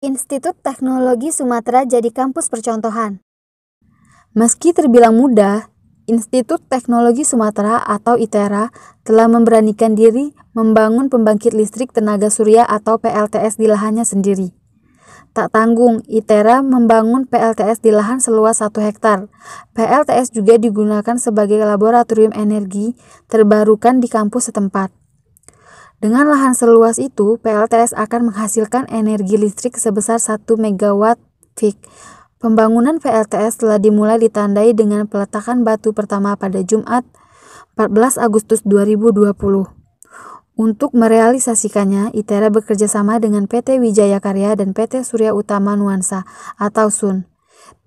Institut Teknologi Sumatera jadi kampus percontohan. Meski terbilang mudah, Institut Teknologi Sumatera atau ITERA telah memberanikan diri membangun pembangkit listrik tenaga surya atau PLTS di lahannya sendiri. Tak tanggung, ITERA membangun PLTS di lahan seluas 1 hektar. PLTS juga digunakan sebagai laboratorium energi terbarukan di kampus setempat. Dengan lahan seluas itu, PLTS akan menghasilkan energi listrik sebesar 1 MW peak. Pembangunan PLTS telah dimulai ditandai dengan peletakan batu pertama pada Jumat 14 Agustus 2020. Untuk merealisasikannya, ITERA bekerja sama dengan PT Wijaya Karya dan PT Surya Utama Nuansa atau SUN.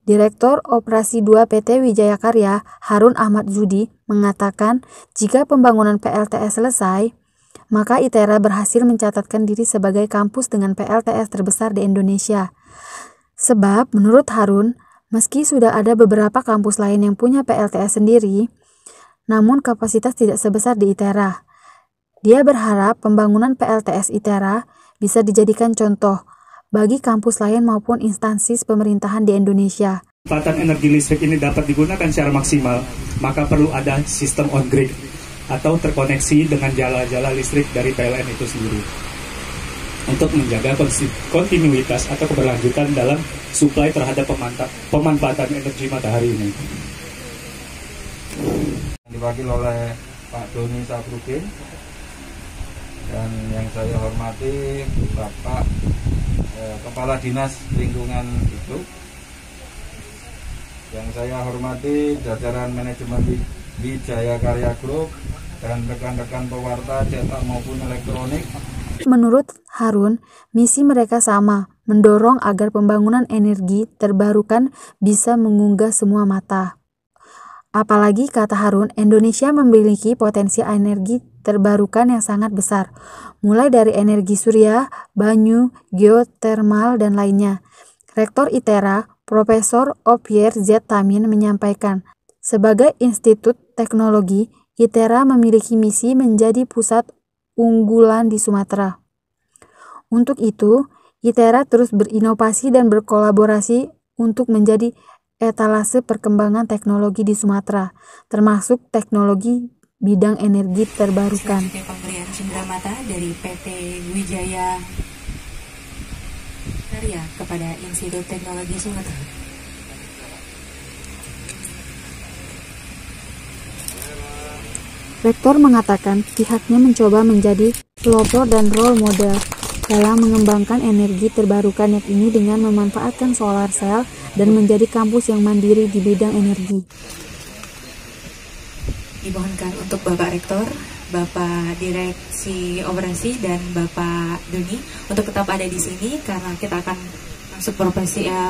Direktur Operasi 2 PT Wijaya Karya, Harun Ahmad Zudi, mengatakan jika pembangunan PLTS selesai, maka ITERA berhasil mencatatkan diri sebagai kampus dengan PLTS terbesar di Indonesia. Sebab, menurut Harun, meski sudah ada beberapa kampus lain yang punya PLTS sendiri, namun kapasitas tidak sebesar di ITERA. Dia berharap pembangunan PLTS ITERA bisa dijadikan contoh bagi kampus lain maupun instansi pemerintahan di Indonesia. Manfaatan energi listrik ini dapat digunakan secara maksimal, maka perlu ada sistem on-grid atau terkoneksi dengan jala-jala listrik dari PLN itu sendiri untuk menjaga kontinuitas atau keberlanjutan dalam suplai terhadap pemanfaatan energi matahari ini. Diwakili oleh Pak Doni Saprudin dan yang saya hormati Bapak Kepala Dinas Lingkungan Hidup, yang saya hormati jajaran manajemen Wijaya Karya Group dan rekan-rekan pewarta cetak maupun elektronik. Menurut Harun, misi mereka sama, mendorong agar pembangunan energi terbarukan bisa mengunggah semua mata. Apalagi, kata Harun, Indonesia memiliki potensi energi terbarukan yang sangat besar, mulai dari energi surya, banyu, geotermal, dan lainnya. Rektor ITERA, Profesor Opier Z. Tamin menyampaikan, sebagai institut teknologi, ITERA memiliki misi menjadi pusat unggulan di Sumatera. Untuk itu, ITERA terus berinovasi dan berkolaborasi untuk menjadi etalase perkembangan teknologi di Sumatera, termasuk teknologi bidang energi terbarukan. Pemberian cenderamata dari PT Wijaya Karya kepada Institut Teknologi Sumatera. Rektor mengatakan pihaknya mencoba menjadi pelopor dan role model dalam mengembangkan energi terbarukan ini dengan memanfaatkan solar cell dan menjadi kampus yang mandiri di bidang energi. Dimohonkan untuk Bapak Rektor, Bapak Direksi Operasi, dan Bapak Doni untuk tetap ada di sini karena kita akan masuk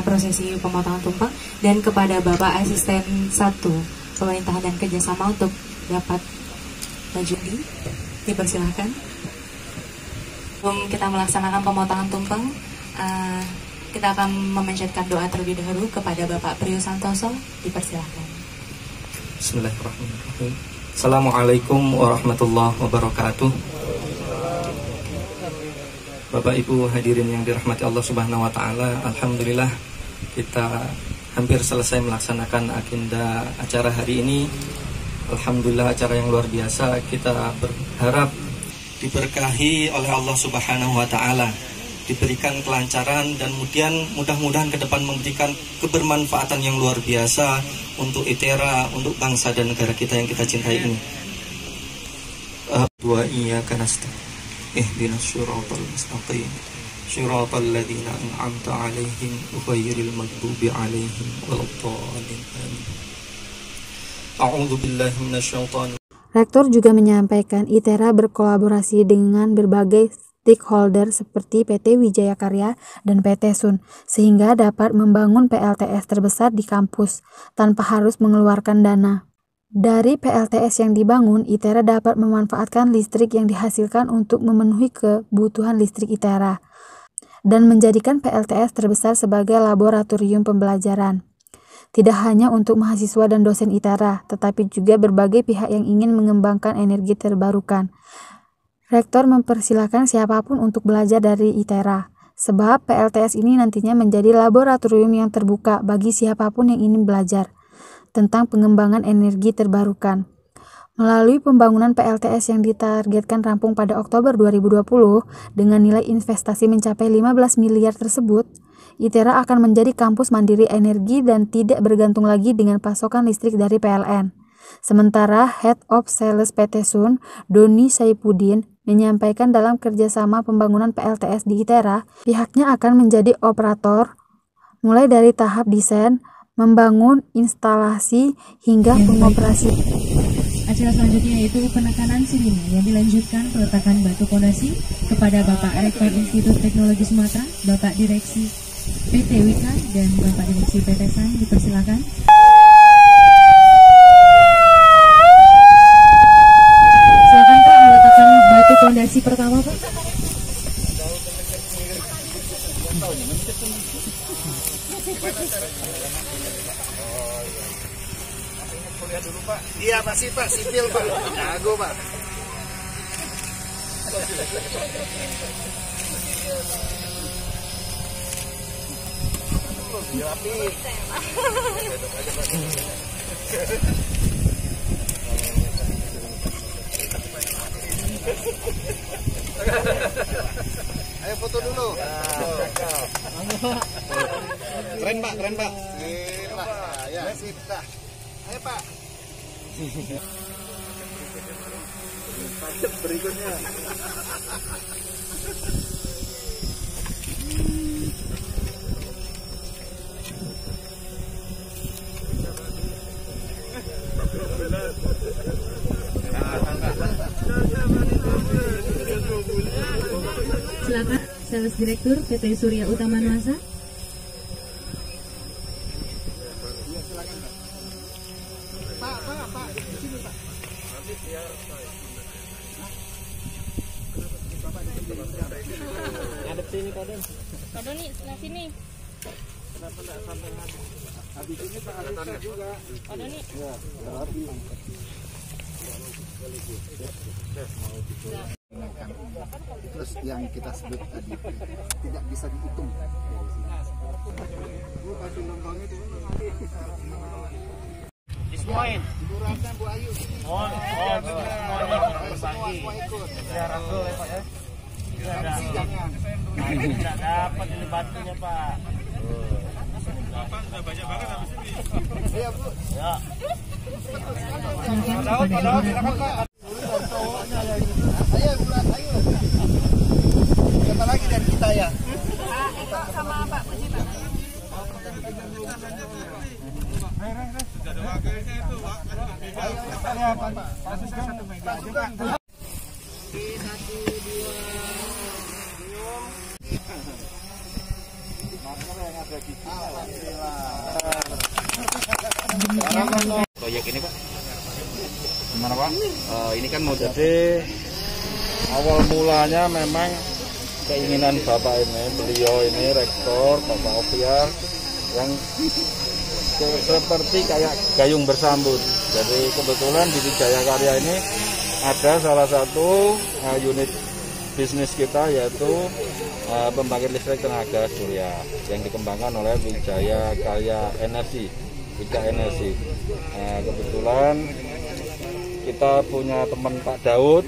prosesi pemotongan tumpeng, dan kepada Bapak Asisten 1 Pemerintahan dan Kerjasama untuk dapat maju dipersilahkan. Sebelum kita melaksanakan pemotongan tumpeng, kita akan memanjatkan doa terlebih dahulu kepada Bapak Priyo Santoso, dipersilahkan. Bismillahirrahmanirrahim. Assalamualaikum warahmatullahi wabarakatuh. Bapak Ibu hadirin yang dirahmati Allah Subhanahu wa taala, alhamdulillah kita hampir selesai melaksanakan agenda acara hari ini. Alhamdulillah acara yang luar biasa. Kita berharap diberkahi oleh Allah Subhanahu wa taala, diberikan kelancaran, dan kemudian mudah-mudahan ke depan memberikan kebermanfaatan yang luar biasa untuk ITERA, untuk bangsa dan negara kita yang kita cintai ini. Wa iyyaka nasta'in ihdinas siratal mustaqim siratal ladzina an'amta 'alaihim ghairil maghdubi 'alaihim waladdallin. A'udzu billahi minasyaitonir. Rektor juga menyampaikan ITERA berkolaborasi dengan berbagai stakeholder seperti PT Wijaya Karya dan PT SUN, sehingga dapat membangun PLTS terbesar di kampus tanpa harus mengeluarkan dana. Dari PLTS yang dibangun, ITERA dapat memanfaatkan listrik yang dihasilkan untuk memenuhi kebutuhan listrik ITERA dan menjadikan PLTS terbesar sebagai laboratorium pembelajaran. Tidak hanya untuk mahasiswa dan dosen ITERA, tetapi juga berbagai pihak yang ingin mengembangkan energi terbarukan. Rektor mempersilahkan siapapun untuk belajar dari ITERA. sebab PLTS ini nantinya menjadi laboratorium yang terbuka bagi siapapun yang ingin belajar tentang pengembangan energi terbarukan. Melalui pembangunan PLTS yang ditargetkan rampung pada Oktober 2020 dengan nilai investasi mencapai 15 miliar tersebut, ITERA akan menjadi kampus mandiri energi dan tidak bergantung lagi dengan pasokan listrik dari PLN. Sementara Head of Sales PT Sun, Doni Saipuddin, menyampaikan dalam kerjasama pembangunan PLTS di ITERA, pihaknya akan menjadi operator mulai dari tahap desain, membangun instalasi, hingga pengoperasi. Acara selanjutnya yaitu penekanan sirine yang dilanjutkan peletakan batu fondasi kepada Bapak Rektor Institut Teknologi Sumatera, Bapak Direksi PT Wika, dan Bapak Direksi PT San. Dipersilakan. Silakan Pak meletakkan batu fondasi pertama Pak. Kuliah dulu Pak. Iya masih Pak, sipil Pak. Jago Pak. Ayo foto dulu. Keren Pak, keren Pak. Sip Pak. Ya, sip dah. Ayo Pak. Berikutnya. Silakan Sales Direktur PT Surya Utama Nuasa. Ngadep sini Pak Don. Pak Doni, sebelah sini. Kenapa enggak sampai ngadep? Habis ini Pak Arisa juga. Pak Doni. Ya, habis. Terus yang kita sebut tadi tidak bisa dihitung dari sini. Ismoin, Ibu Ratna, Bu Ayu. Semua ikut. Ya Rasul ya Pak ya. Jangan. Tidak dapat ini batunya Pak. Bapak sudah banyak banget habis ini. Iya Bu. Ya. Silakan Pak. Ayo Bu Ratna, ayo. Siapa lagi dari kita ya? Pak sama Pak Puji Pak. Proyek ini Pak, gimana Pak? Ini kan mau jadi awal mulanya memang keinginan Bapak ini, beliau ini rektor Bapak Oviar yang seperti kayak gayung bersambut. Jadi kebetulan di Wijaya Karya ini ada salah satu unit bisnis kita yaitu pembangkit listrik tenaga surya yang dikembangkan oleh Wijaya Karya Energi, Wika Energi. Kebetulan kita punya teman Pak Daud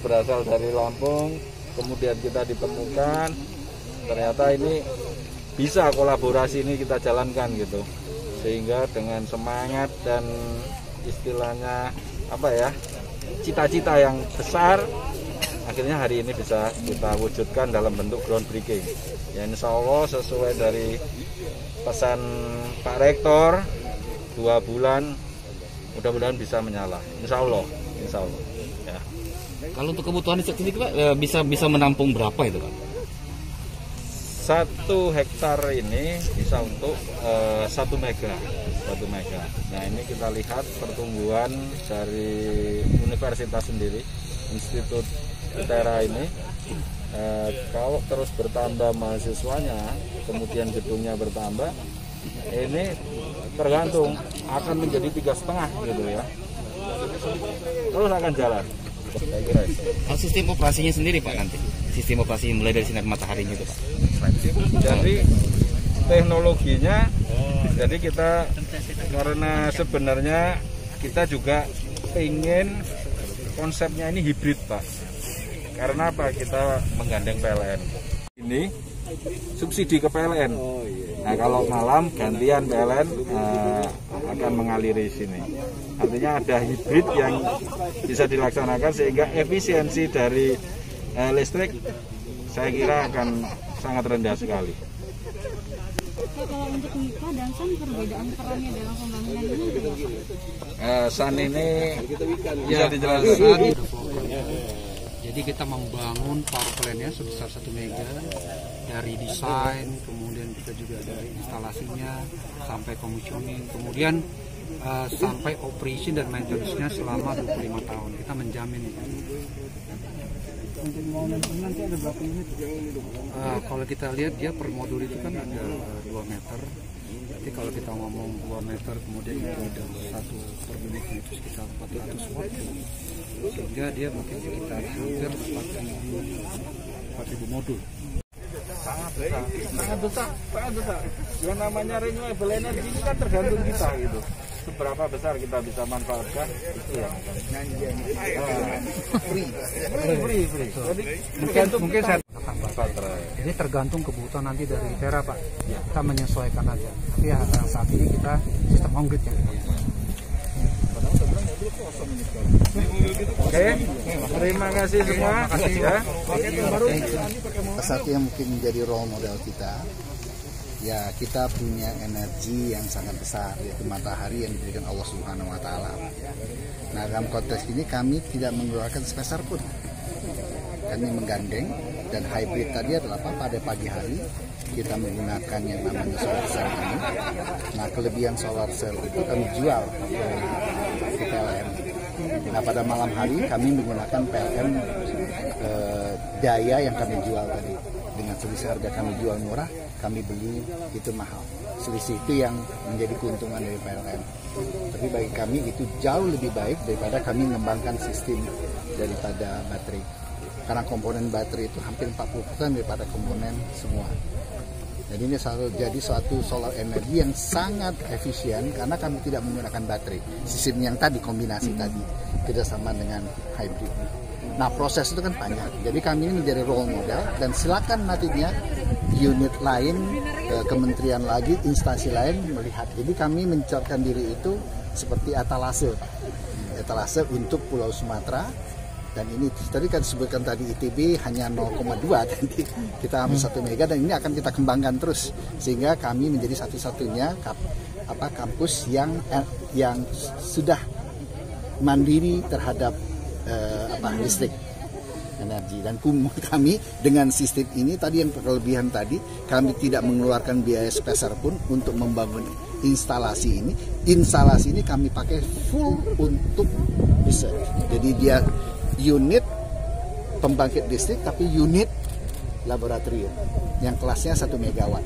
berasal dari Lampung, kemudian kita ditemukan, ternyata ini bisa kolaborasi ini kita jalankan gitu, sehingga dengan semangat dan istilahnya apa ya, cita-cita yang besar, akhirnya hari ini bisa kita wujudkan dalam bentuk groundbreaking. Ya insya Allah sesuai dari pesan Pak Rektor, 2 bulan mudah-mudahan bisa menyala. Insya Allah. Ya. Kalau untuk kebutuhan listrik ini Pak, bisa menampung berapa itu Pak? 1 hektar ini bisa untuk 1 mega. Nah ini kita lihat pertumbuhan dari universitas sendiri, Institut ITERA ini. Kalau terus bertambah mahasiswanya, kemudian gedungnya bertambah, ini tergantung akan menjadi 3,5 gitu ya. Terus akan jalan. Saya kira itu. Sistem operasinya sendiri Pak nanti? Sistem operasi mulai dari sinar mataharinya itu Pak? Jadi teknologinya, jadi kita karena sebenarnya kita juga ingin konsepnya ini hibrid Pak. Karena apa? Kita menggandeng PLN. Ini subsidi ke PLN. Nah kalau malam gantian PLN akan mengaliri sini. Artinya ada hibrid yang bisa dilaksanakan sehingga efisiensi dari listrik saya kira akan sangat rendah sekali. Kalau untuk Mika dan Sun, perbedaan perannya dalam pembangunan ini? Sun ini bisa dijelaskan. Jadi kita membangun power plant-nya sebesar 1 mega dari desain, kemudian kita juga dari instalasinya sampai commissioning, kemudian sampai operation dan maintenance-nya selama 25 tahun. Kita menjamin itu. Nanti ada berapa unit? Kalau kita lihat dia per modul itu kan ada 2 meter. Jadi kalau kita ngomong 2 meter kemudian itu ada 1 per unit itu sekitar 400 watt. Sehingga dia mungkin sekitar hampir 4.000 modul. Sangat besar. Yang namanya renewable energy ini kan tergantung kita gitu. Seberapa besar kita bisa manfaatkan itu ya. Free. Jadi mungkin saya baterai. Ini tergantung kebutuhan nanti dari ITERA Pak. Ya. Kita menyesuaikan aja. Tapi ya, saat ini kita sistem on grid yang kita. Oke, terima kasih semua. Ya. Satu yang mungkin menjadi role model kita, ya kita punya energi yang sangat besar, yaitu matahari yang diberikan Allah Subhanahu Wa Taala. Nah dalam konteks ini kami tidak mengeluarkan sepeser pun. Kami menggandeng dan hybrid tadi adalah pada pagi hari kita menggunakan yang namanya solar cell ini. Nah kelebihan solar cell itu kami jual ke PLN. Nah pada malam hari kami menggunakan PLN daya yang kami jual tadi. Dengan selisih harga kami jual murah, kami beli itu mahal. Selisih itu yang menjadi keuntungan dari PLN. Tapi bagi kami itu jauh lebih baik daripada kami mengembangkan sistem daripada baterai. Karena komponen baterai itu hampir 40% daripada komponen semua. Jadi ini jadi suatu solar energi yang sangat efisien karena kami tidak menggunakan baterai. Sistem yang tadi, kombinasi tadi, kerjasama dengan hybrid. Nah proses itu kan panjang. Jadi kami ini menjadi role model dan silakan nantinya unit lain, kementerian lagi, instansi lain melihat. Jadi kami mencatatkan diri itu seperti etalase untuk Pulau Sumatera. Dan ini tadi kan disebutkan tadi ITB hanya 0,2, jadi kita ambil 1 mega dan ini akan kita kembangkan terus sehingga kami menjadi satu-satunya kampus yang sudah mandiri terhadap listrik energi. Dan kami dengan sistem ini tadi yang kelebihan tadi kami tidak mengeluarkan biaya sepeser pun untuk membangun instalasi ini. Instalasi ini kami pakai full untuk research. Jadi dia unit pembangkit listrik tapi unit laboratorium yang kelasnya 1 megawatt.